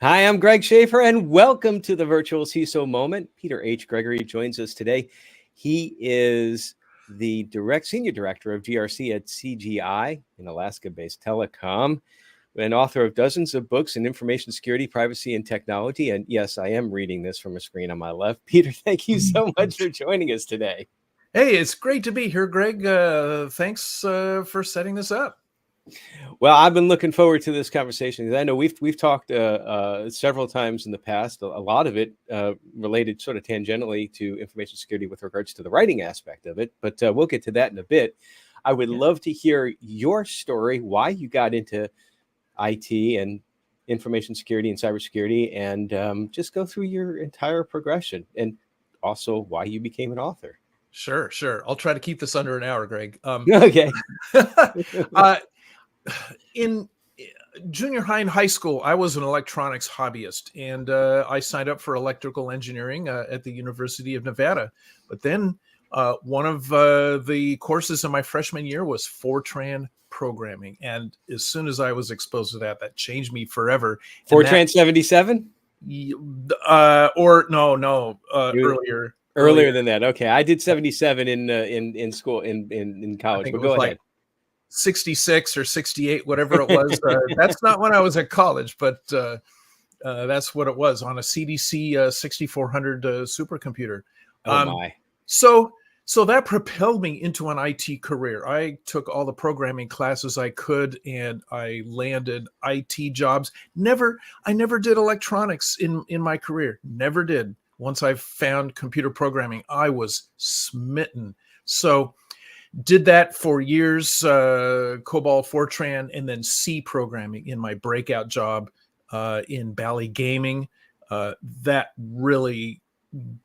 Hi, I'm Greg Schaefer, and welcome to the Virtual CISO Moment. Peter H. Gregory joins us today. He is the senior director of GRC at CGI, an Alaska-based telecom, and author of dozens of books in information security, privacy, and technology. And yes, I am reading this from a screen on my left. Peter, thank you so much for joining us today. Hey, it's great to be here, Greg. Thanks for setting this up. Well, I've been looking forward to this conversation because I know we've talked several times in the past. A lot of it related sort of tangentially to information security with regards to the writing aspect of it, but we'll get to that in a bit. I would love to hear your story, why you got into IT and information security and cybersecurity, and just go through your entire progression, and also why you became an author. Sure. I'll try to keep this under an hour, Greg. Okay. In junior high and high school, I was an electronics hobbyist, and I signed up for electrical engineering at the University of Nevada. But then one of the courses in my freshman year was Fortran programming. And as soon as I was exposed to that, that changed me forever. Fortran 77? Earlier. Earlier than that. Okay. I did 77 in school, in college, but go ahead. 66 or 68, whatever it was. That's not when I was at college, but that's what it was on a CDC 6400 supercomputer. Oh my. So that propelled me into an IT career. I took all the programming classes I could, and I landed IT jobs. I never did electronics in my career. Never did. Once I found computer programming, I was smitten. So did that for years, COBOL, Fortran, and then C programming in my breakout job in Bally Gaming. That really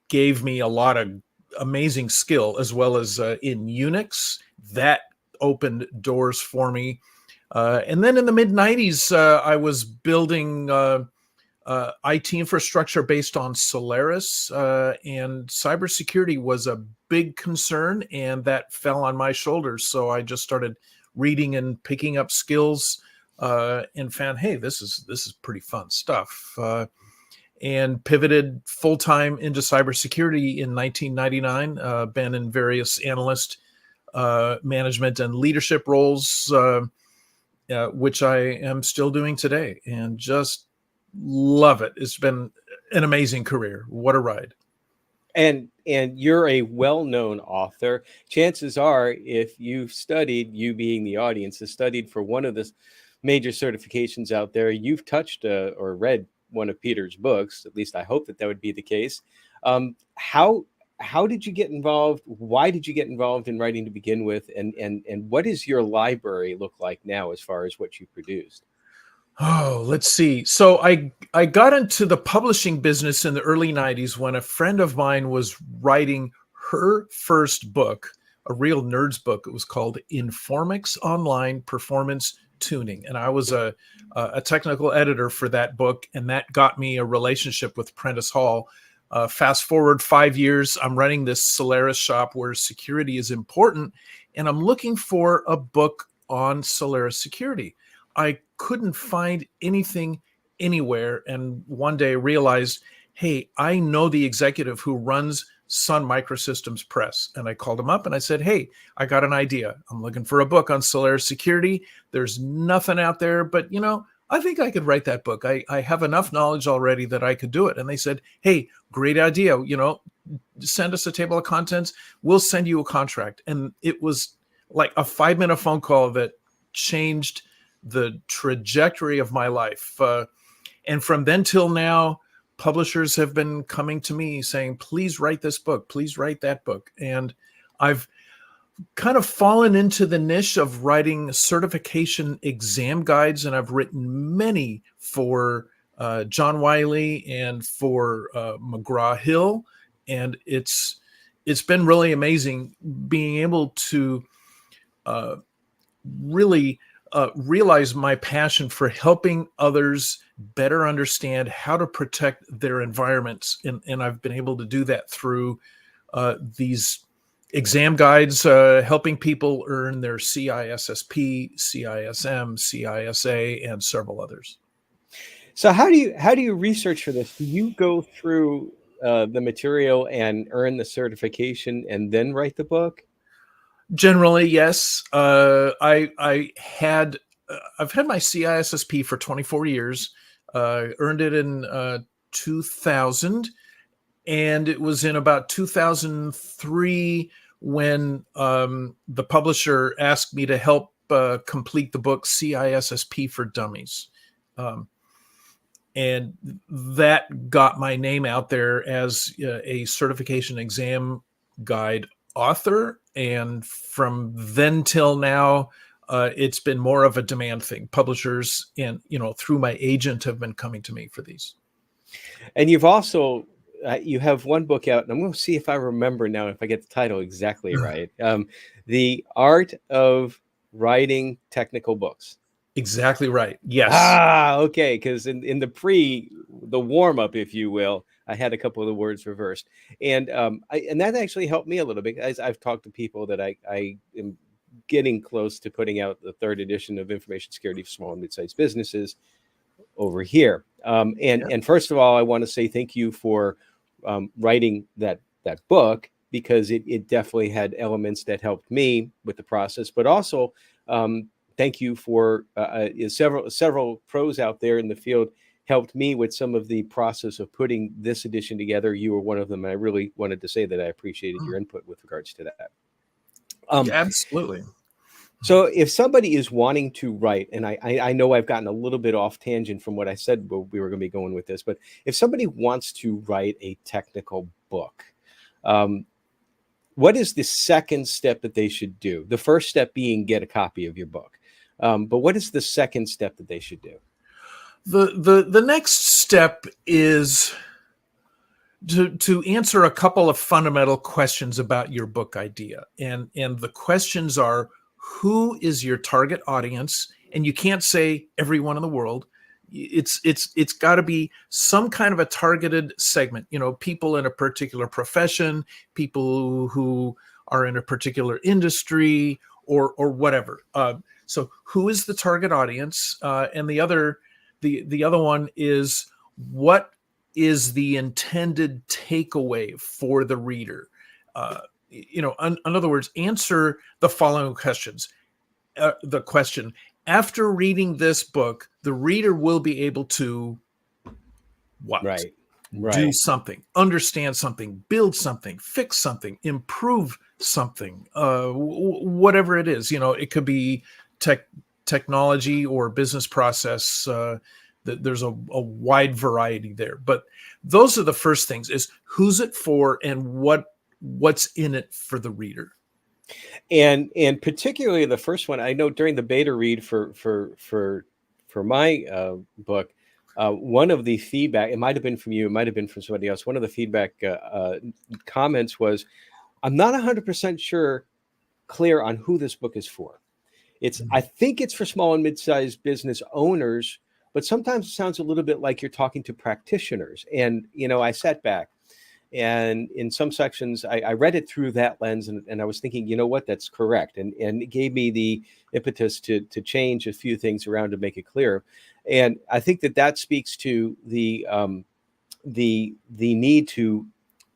gave me a lot of amazing skill, as well as in Unix. That opened doors for me. And then in the mid-90s, I was building IT infrastructure based on Solaris, and cybersecurity was a big concern, and that fell on my shoulders. So I just started reading and picking up skills, and found, hey, this is pretty fun stuff. And pivoted full-time into cybersecurity in 1999. Been in various analyst, management, and leadership roles, which I am still doing today, and just love it. It's been an amazing career. What a ride. And you're a well-known author. Chances are, if you've studied, you being the audience, has studied for one of the major certifications out there, you've touched or read one of Peter's books. At least I hope that would be the case. How did you get involved? Why did you get involved in writing to begin with? And what does your library look like now as far as what you produced? Oh, let's see. So I got into the publishing business in the early 90s when a friend of mine was writing her first book, a real nerd's book. It was called Informix Online Performance Tuning. And I was a technical editor for that book, and that got me a relationship with Prentice Hall. Fast forward 5 years, I'm running this Solaris shop where security is important, and I'm looking for a book on Solaris security. I couldn't find anything anywhere, and one day I realized, hey, I know the executive who runs Sun Microsystems Press. And I called him up and I said, hey, I got an idea. I'm looking for a book on Solaris security. There's nothing out there, but I think I could write that book. I have enough knowledge already that I could do it. And they said, hey, great idea. Send us a table of contents. We'll send you a contract. And it was like a 5-minute phone call that changed the trajectory of my life. And from then till now, publishers have been coming to me saying, please write this book, please write that book. And I've kind of fallen into the niche of writing certification exam guides, and I've written many for John Wiley and for McGraw-Hill. And it's been really amazing being able to really realize my passion for helping others better understand how to protect their environments. And I've been able to do that through these exam guides, helping people earn their CISSP, CISM, CISA, and several others. So how do you research for this? Do you go through the material and earn the certification and then write the book? Generally, yes. I've had my CISSP for 24 years. Earned it in 2000, and it was in about 2003 when the publisher asked me to help complete the book CISSP for Dummies. Um, and that got my name out there as a certification exam guide author. And from then till now, it's been more of a demand thing. Publishers and, through my agent have been coming to me for these. And you've also you have one book out, and I'm going to see if I remember now if I get the title exactly right. The Art of Writing Technical Books. Exactly right. Yes. Okay. Because in the warm up, if you will, I had a couple of the words reversed, and and that actually helped me a little bit. As I've talked to people that I am getting close to putting out the third edition of Information Security for Small and Mid-sized Businesses over here. And first of all, I want to say thank you for writing that book, because it definitely had elements that helped me with the process, but also thank you for several pros out there in the field helped me with some of the process of putting this edition together. You were one of them, and I really wanted to say that I appreciated your input with regards to that. Yeah, absolutely. So if somebody is wanting to write, and I know I've gotten a little bit off tangent from what I said we were going to be going with this, but if somebody wants to write a technical book, what is the second step that they should do? The first step being get a copy of your book. But what is the second step that they should do? The next step is to answer a couple of fundamental questions about your book idea. And the questions are, who is your target audience? And you can't say everyone in the world. It's got to be some kind of a targeted segment, people in a particular profession, people who are in a particular industry, or whatever. So who is the target audience? And the other one is, what is the intended takeaway for the reader? In other words, answer the following questions. The question: after reading this book, the reader will be able to what? Right. Do something, understand something, build something, fix something, improve something, whatever it is. It could be technology or business process. There's a wide variety there, but those are the first things: is who's it for, and what's in it for the reader. And particularly the first one, I know during the beta read for my book, one of the feedback, it might have been from you, it might have been from somebody else. One of the feedback comments was, I'm not 100% clear on who this book is for. I think it's for small and mid-sized business owners, but sometimes it sounds a little bit like you're talking to practitioners. And, I sat back, and in some sections, I read it through that lens, and I was thinking, you know what, that's correct. And it gave me the impetus to change a few things around to make it clear. And I think that speaks to the need to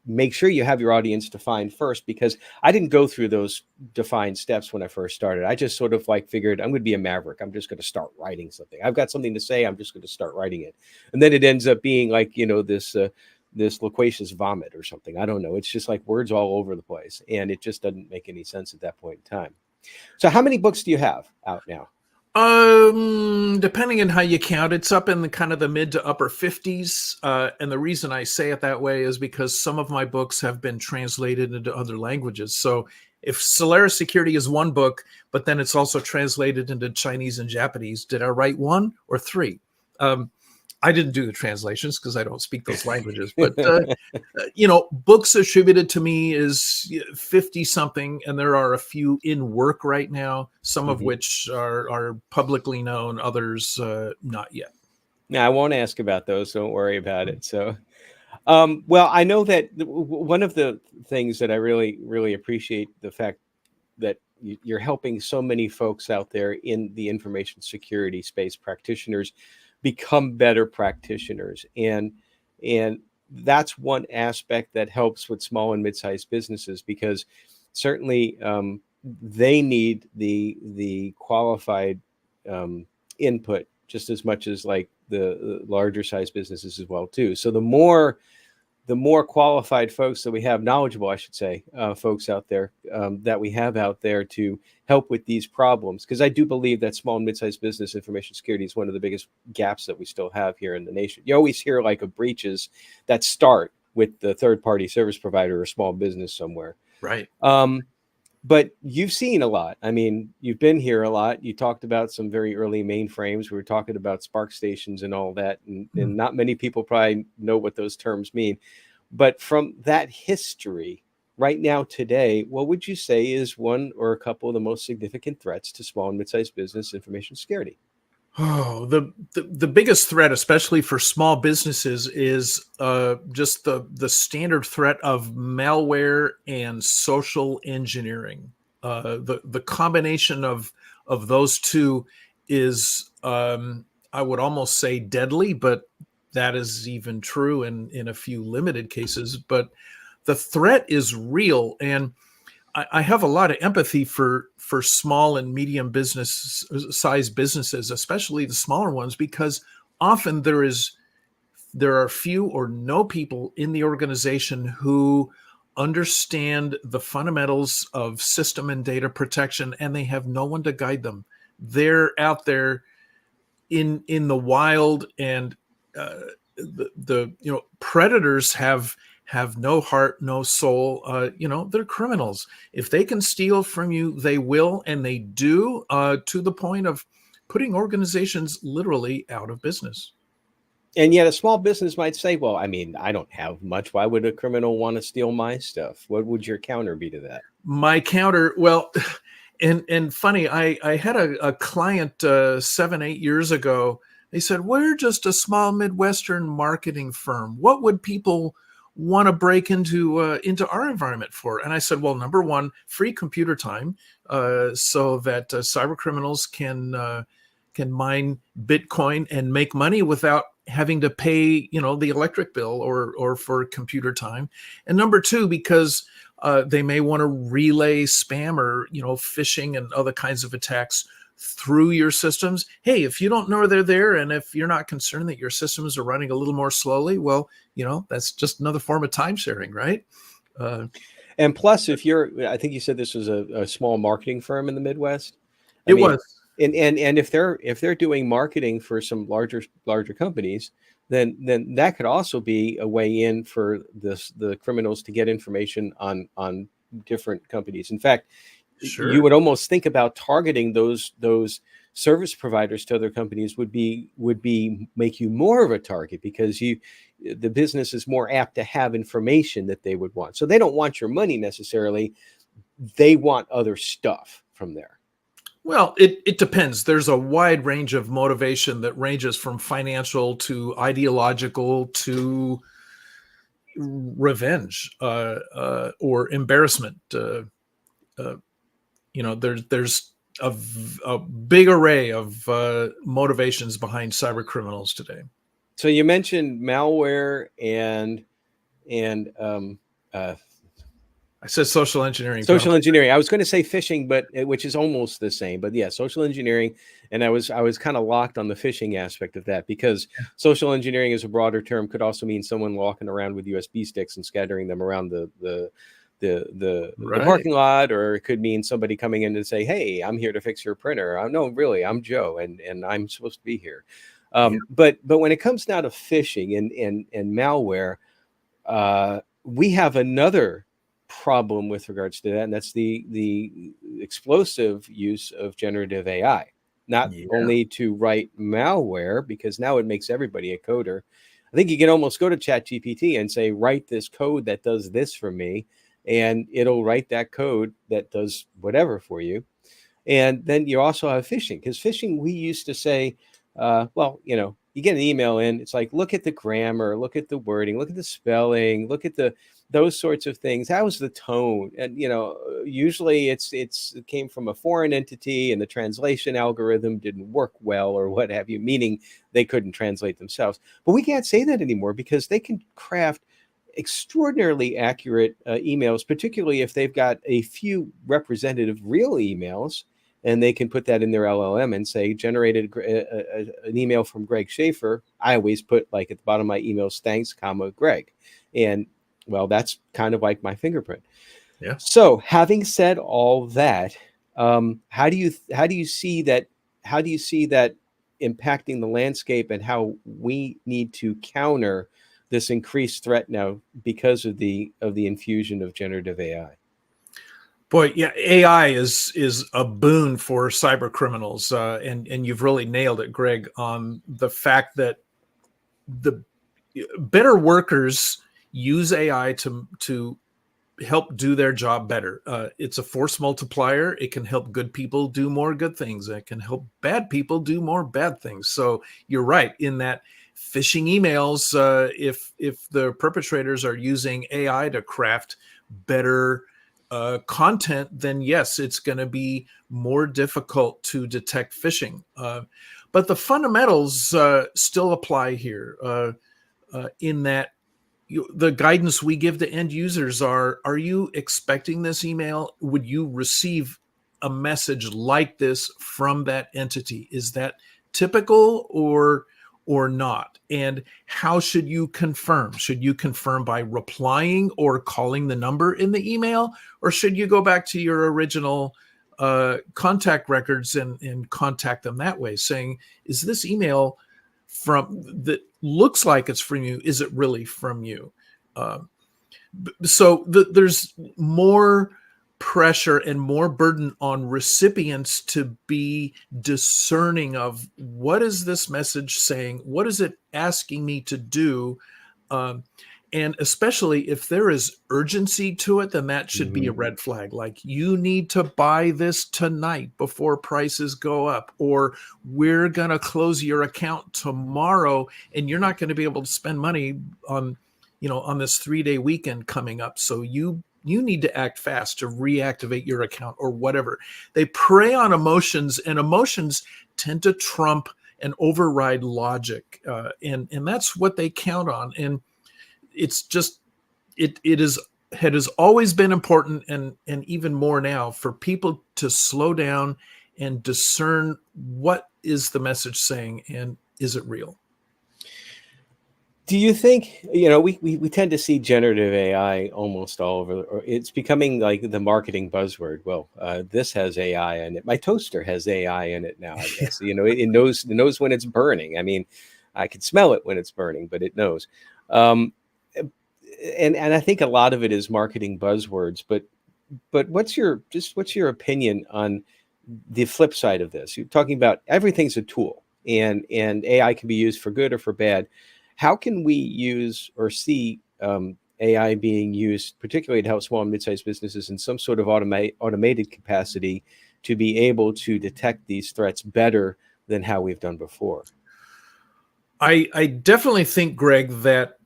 make sure you have your audience defined first, because I didn't go through those defined steps when I first started. I just sort of figured I'm going to be a maverick. I'm just going to start writing something. I've got something to say. I'm just going to start writing it. And then it ends up being this loquacious vomit or something. I don't know. It's just words all over the place. And it just doesn't make any sense at that point in time. So how many books do you have out now? Depending on how you count, it's up in the kind of the mid to upper 50s. And the reason I say it that way is because some of my books have been translated into other languages. So if Solaris Security is one book, but then it's also translated into Chinese and Japanese, did I write one or three? I didn't do the translations because I don't speak those languages, but books attributed to me is 50 something, and there are a few in work right now, some of which are publicly known, others not yet. Now, I won't ask about those. Don't worry about it. So, well, I know that one of the things that I really, really appreciate the fact that you're helping so many folks out there in the information security space, practitioners, become better practitioners. And that's one aspect that helps with small and mid-sized businesses, because certainly they need the qualified input just as much as like the larger size businesses as well too. So the more qualified folks that we have, knowledgeable, I should say, folks out there that we have out there to help with these problems. Because I do believe that small and mid-sized business information security is one of the biggest gaps that we still have here in the nation. You always hear like of breaches that start with the third-party service provider or small business somewhere. Right. But you've seen a lot. I mean, you've been here a lot. You talked about some very early mainframes. We were talking about Spark stations and all that. And not many people probably know what those terms mean. But from that history, right now, today, what would you say is one or a couple of the most significant threats to small and mid-sized business information security? Oh, the biggest threat, especially for small businesses, is just the standard threat of malware and social engineering. The combination of those two is, I would almost say, deadly, but that is even true in a few limited cases. But the threat is real, and I have a lot of empathy for small and medium business size businesses, especially the smaller ones, because often there are few or no people in the organization who understand the fundamentals of system and data protection, and they have no one to guide them. They're out there in the wild, and the predators have no heart, no soul. They're criminals. If they can steal from you, they will, and they do, to the point of putting organizations literally out of business. And yet a small business might say, well, I mean, I don't have much. Why would a criminal want to steal my stuff? What would your counter be to that? My counter, well, and funny, I had a client 7-8 years ago. They said, we're just a small Midwestern marketing firm. What would people want to break into our environment for? And I said, well, number one, free computer time, so that cyber criminals can mine Bitcoin and make money without having to pay, the electric bill or for computer time. And number two, because they may want to relay spam or phishing and other kinds of attacks through your systems. Hey, if you don't know they're there, and if you're not concerned that your systems are running a little more slowly, well, that's just another form of time sharing, right? And plus, I think you said this was a small marketing firm in the Midwest. It was. And if they're doing marketing for some larger companies, then that could also be a way in for the criminals to get information on different companies. In fact, sure, you would almost think about targeting those service providers to other companies would be make you more of a target, because the business is more apt to have information that they would want. So they don't want your money necessarily. They want other stuff from there. Well, it depends. There's a wide range of motivation that ranges from financial to ideological to revenge or embarrassment. There's a big array of motivations behind cyber criminals today. So you mentioned malware and I said social engineering. Social engineering. I was going to say phishing, but which is almost the same. But yeah, social engineering. And I was kind of locked on the phishing aspect of that, because social engineering is a broader term. Could also mean someone walking around with USB sticks and scattering them around the parking lot, or it could mean somebody coming in and say, "Hey, I'm here to fix your printer." No, really, I'm Joe, and I'm supposed to be here. But when it comes down to phishing and malware, we have another problem with regards to that, and that's the explosive use of generative AI. Not only to write malware, because now it makes everybody a coder. I think you can almost go to ChatGPT and say, write this code that does this for me, and it'll write that code that does whatever for you. And then you also have phishing, because phishing, we used to say, you get an email in, it's like, look at the grammar, look at the wording, look at the spelling, look at those sorts of things. How was the tone? And usually it came from a foreign entity, and the translation algorithm didn't work well, or what have you, meaning they couldn't translate themselves. But we can't say that anymore, because they can craft extraordinarily accurate emails, particularly if they've got a few representative real emails, and they can put that in their LLM and say, generated an email from Greg Schaefer. I always put, like, at the bottom of my emails, thanks, comma, Greg. And well, that's kind of like my fingerprint. Yeah. So having said all that, how do you see that impacting the landscape, and how we need to counter this increased threat now because of the infusion of generative AI? Boy, yeah, AI is a boon for cyber criminals, and you've really nailed it, Greg, on the fact that the better workers use AI to help do their job better. It's a force multiplier. It can help good people do more good things. It can help bad people do more bad things. So you're right in that phishing emails. If the perpetrators are using AI to craft better content, then yes, it's going to be more difficult to detect phishing. But the fundamentals still apply here, in that the guidance we give to end users are you expecting this email? Would you receive a message like this from that entity? Is that typical or not? And how should you confirm? Should you confirm by replying or calling the number in the email? Or should you go back to your original contact records and contact them that way, saying, is this email from that looks like it's from you, is it really from you? So there's more pressure and more burden on recipients to be discerning of, what is this message saying? What is it asking me to do? And especially if there is urgency to it, then that should be a red flag. Like, you need to buy this tonight before prices go up, or we're going to close your account tomorrow and you're not going to be able to spend money on this 3-day weekend coming up. So you need to act fast to reactivate your account, or whatever. They prey on emotions, and emotions tend to trump and override logic. And that's what they count on. And it's just, it has always been important, and even more now, for people to slow down and discern, what is the message saying, and is it real? Do you think, we tend to see generative AI almost all over, or it's becoming like the marketing buzzword. Well, this has AI in it. My toaster has AI in it now, I guess. It knows when it's burning. I mean, I can smell it when it's burning, but it knows. And I think a lot of it is marketing buzzwords. But what's your opinion on the flip side of this? You're talking about everything's a tool, and AI can be used for good or for bad. How can we use or see AI being used, particularly to help small and mid-sized businesses, in some sort of automated capacity, to be able to detect these threats better than how we've done before? I definitely think, Greg, that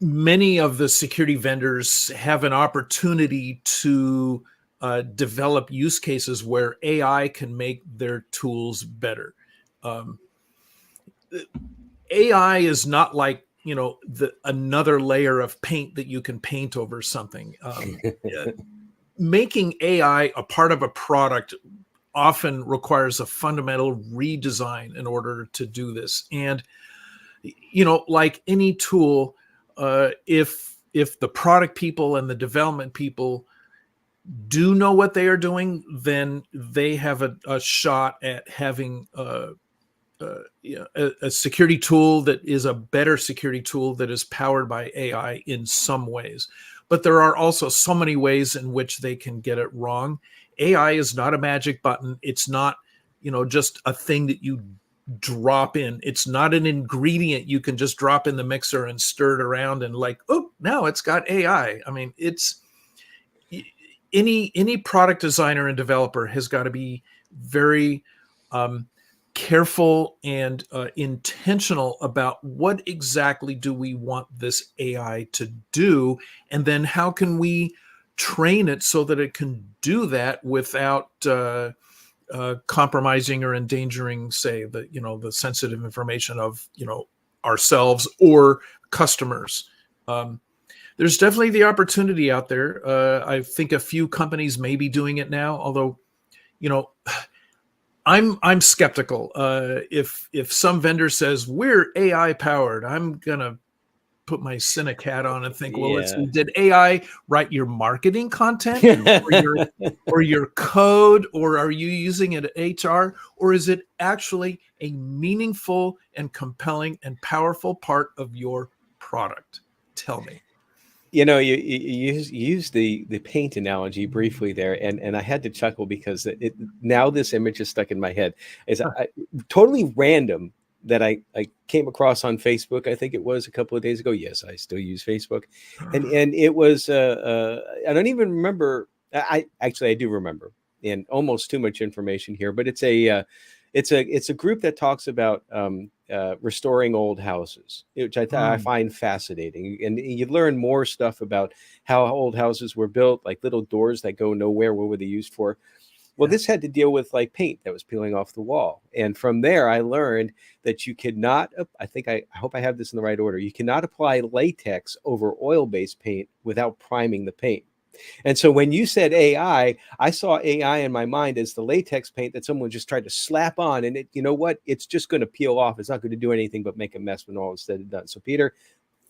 many of the security vendors have an opportunity to develop use cases where AI can make their tools better. AI is not like, another layer of paint that you can paint over something. Making AI a part of a product often requires a fundamental redesign in order to do this. And, like any tool, if the product people and the development people do know what they are doing, then they have a shot at having a security tool that is a better security tool that is powered by AI in some ways. But there are also so many ways in which they can get it wrong. AI is not a magic button. It's not, just a thing that you drop in. It's not an ingredient you can just drop in the mixer and stir it around and like, oh, now it's got AI. I mean, it's any product designer and developer has got to be very careful and intentional about what exactly do we want this AI to do, and then how can we train it so that it can do that without compromising or endangering, say, the sensitive information of ourselves or customers. There's definitely the opportunity out there. I think a few companies may be doing it now, although I'm skeptical. If some vendor says we're AI powered, I'm gonna put my cynic hat on and think, well, let's see, Yeah. did AI write your marketing content or your code, or are you using it at HR, or is it actually a meaningful and compelling and powerful part of your product? Tell me. You used the paint analogy briefly there, and I had to chuckle because now this image is stuck in my head. Is totally random that I came across on Facebook. I think it was a couple of days ago. Yes, I still use Facebook, and it was I don't even remember. I do remember, and almost too much information here, but it's a group that talks about restoring old houses, which I find fascinating. And you learn more stuff about how old houses were built, like little doors that go nowhere. What were they used for? Well, this had to deal with like paint that was peeling off the wall. And from there, I learned that you could not, I hope I have this in the right order. You cannot apply latex over oil-based paint without priming the paint. And so when you said AI, I saw AI in my mind as the latex paint that someone just tried to slap on. And you know what? It's just going to peel off. It's not going to do anything but make a mess when all is said and done. So, Peter,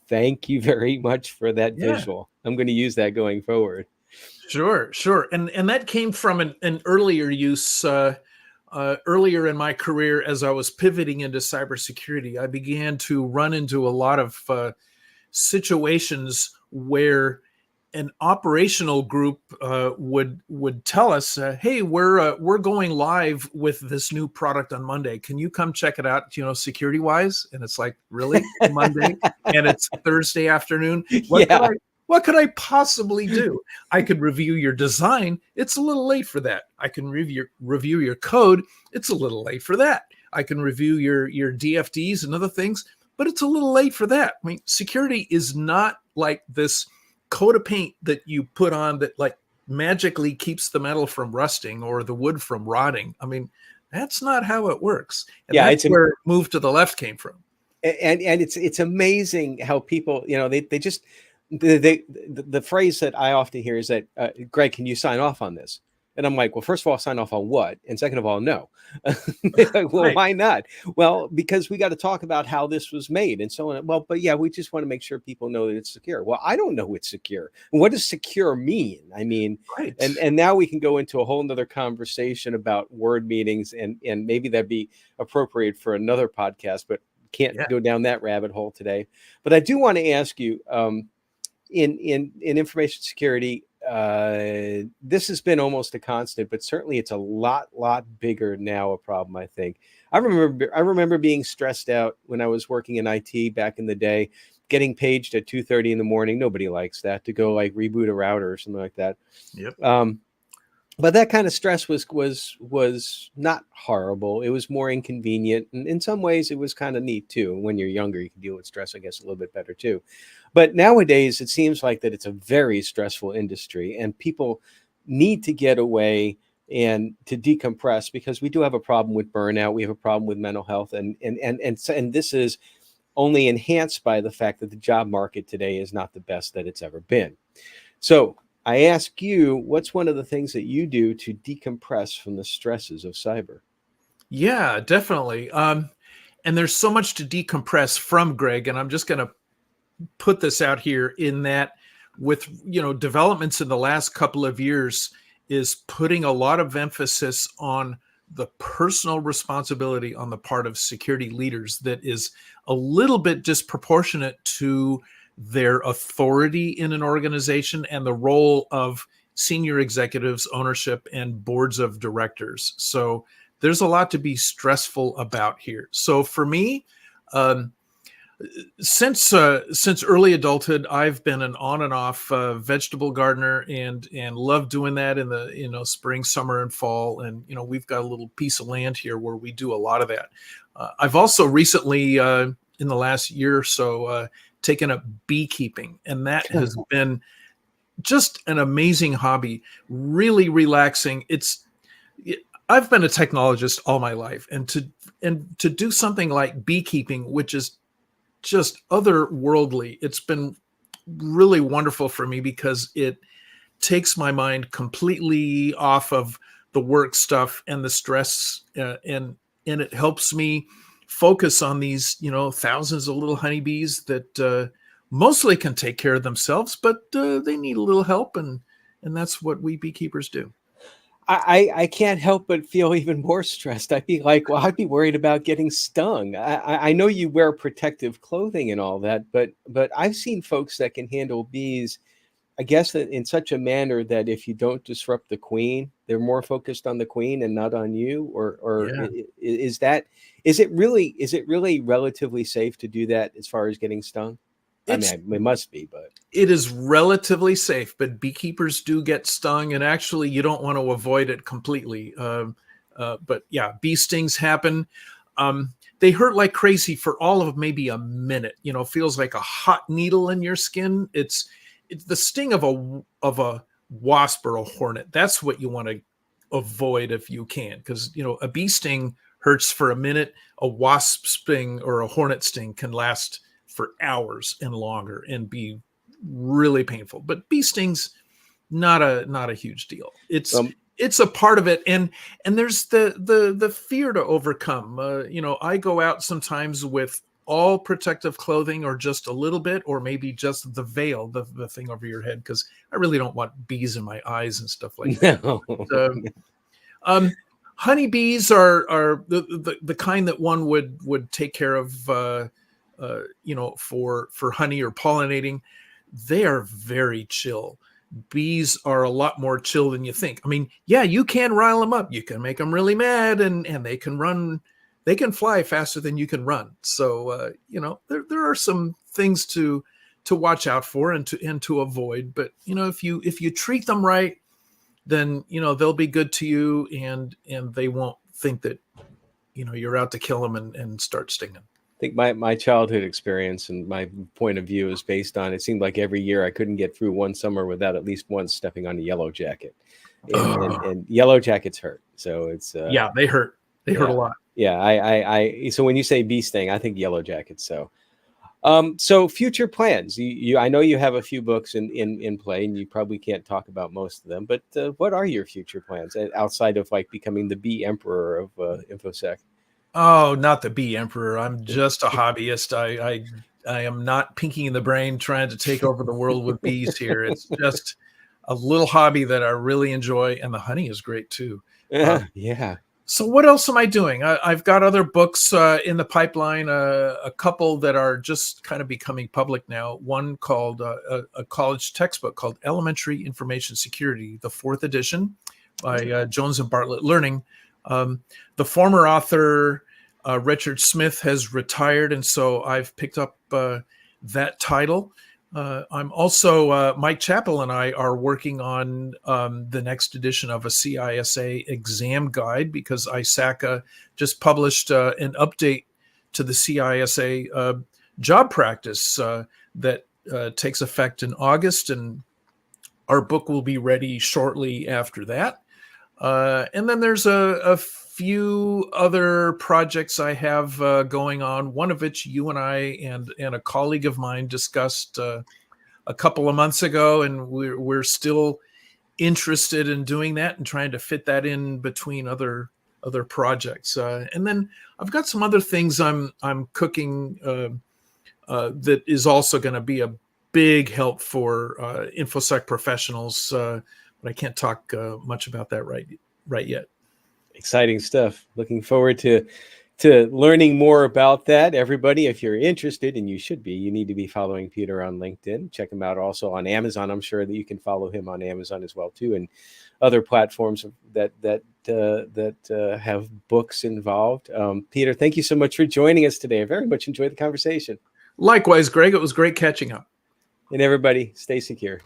thank you very much for that visual. I'm going to use that going forward. Sure. And that came from an earlier use. Earlier in my career, as I was pivoting into cybersecurity, I began to run into a lot of situations where an operational group would tell us, "Hey, we're going live with this new product on Monday. Can you come check it out? Security wise?" And it's like, really, Monday, and it's Thursday afternoon. What could I possibly do? I could review your design. It's a little late for that. I can review your code. It's a little late for that. I can review your DFDs and other things, but it's a little late for that. I mean, security is not like this coat of paint that you put on that like magically keeps the metal from rusting or the wood from rotting. I mean, that's not how it works. And that's where move to the left came from. And it's amazing how people, they just the phrase that I often hear is that, Greg, can you sign off on this? And I'm like, well, first of all, sign off on what? And second of all, no. Well, right. Why not? Well, because we got to talk about how this was made and so on. Well, but yeah, we just want to make sure people know that it's secure. Well, I don't know it's secure. What does secure mean? I mean, right. And now we can go into a whole nother conversation about word meanings, and maybe that'd be appropriate for another podcast, but can't go down that rabbit hole today. But I do want to ask you, in information security, this has been almost a constant, but certainly it's a lot bigger now a problem, I think. I remember being stressed out when I was working in IT back in the day, getting paged at 2:30 in the morning. Nobody likes that, to go like reboot a router or something like that. Yep. But that kind of stress was not horrible. It was more inconvenient. And in some ways, it was kind of neat, too. When you're younger, you can deal with stress, I guess, a little bit better, too. But nowadays, it seems like that it's a very stressful industry, and people need to get away and to decompress, because we do have a problem with burnout. We have a problem with mental health. And this is only enhanced by the fact that the job market today is not the best that it's ever been. So I ask you, what's one of the things that you do to decompress from the stresses of cyber? Yeah, definitely. And there's so much to decompress from, Greg, and I'm just going to put this out here in that with, developments in the last couple of years is putting a lot of emphasis on the personal responsibility on the part of security leaders that is a little bit disproportionate to their authority in an organization and the role of senior executives, ownership, and boards of directors. So there's a lot to be stressful about here. So for me, Since early adulthood, I've been an on and off vegetable gardener, and love doing that in the spring, summer, and fall. And we've got a little piece of land here where we do a lot of that. I've also recently, in the last year or so, taken up beekeeping, and that has been just an amazing hobby. Really relaxing. I've been a technologist all my life, and to do something like beekeeping, which is just otherworldly. It's been really wonderful for me because it takes my mind completely off of the work stuff and the stress, and it helps me focus on these thousands of little honeybees that mostly can take care of themselves, but they need a little help, and that's what we beekeepers do. I can't help but feel even more stressed. I'd be like, well, I'd be worried about getting stung. I know you wear protective clothing and all that, but I've seen folks that can handle bees, I guess, that in such a manner that if you don't disrupt the queen, they're more focused on the queen and not on you. Or Yeah. is it really relatively safe to do that as far as getting stung? I It's mean, it must be, but it is relatively safe, but beekeepers do get stung, and actually, you don't want to avoid it completely. But yeah, bee stings happen. They hurt like crazy for all of maybe a minute. Feels like a hot needle in your skin. It's the sting of a wasp or a hornet. That's what you want to avoid if you can, because a bee sting hurts for a minute. A wasp sting or a hornet sting can last for hours and longer and be really painful. But bee stings, not a huge deal. It's a part of it, and there's the fear to overcome. I go out sometimes with all protective clothing, or just a little bit, or maybe just the veil, the thing over your head, because I really don't want bees in my eyes and stuff like that. no. Honeybees are the kind that one would take care of, for honey or pollinating. They are very chill. Bees are a lot more chill than you think. I mean, yeah, you can rile them up. You can make them really mad, and they can run. They can fly faster than you can run. So there are some things to watch out for and to avoid. But if you treat them right, then they'll be good to you, and they won't think that you're out to kill them and start stinging. I think my childhood experience and my point of view is based on, it seemed like every year I couldn't get through one summer without at least once stepping on a yellow jacket, and yellow jackets hurt. So it's Yeah, they hurt. They hurt a lot. Yeah, so when you say bee sting, I think yellow jackets. So future plans. I know you have a few books in play, and you probably can't talk about most of them. But what are your future plans outside of like becoming the bee emperor of InfoSec? Oh, not the bee emperor. I'm just a hobbyist. I am not Pinky in the Brain trying to take over the world with bees here. It's just a little hobby that I really enjoy, and the honey is great too. Yeah. So what else am I doing? I've got other books in the pipeline, a couple that are just kind of becoming public now. One called a college textbook called Elementary Information Security, the 4th edition by Jones and Bartlett Learning. The former author, Richard Smith, has retired, and so I've picked up that title. I'm also, Mike Chappell and I are working on the next edition of a CISA exam guide, because ISACA just published an update to the CISA job practice that takes effect in August, and our book will be ready shortly after that. And then there's a few other projects I have going on, one of which you and I and a colleague of mine discussed a couple of months ago, and we're still interested in doing that and trying to fit that in between other projects. And then I've got some other things I'm cooking that is also going to be a big help for InfoSec professionals. But I can't talk much about that right yet. Exciting stuff. Looking forward to learning more about that. Everybody, if you're interested, and you should be, you need to be following Peter on LinkedIn. Check him out also on Amazon. I'm sure that you can follow him on Amazon as well too, and other platforms that have books involved. Peter, thank you so much for joining us today. I very much enjoyed the conversation. Likewise, Greg, it was great catching up. And everybody, stay secure.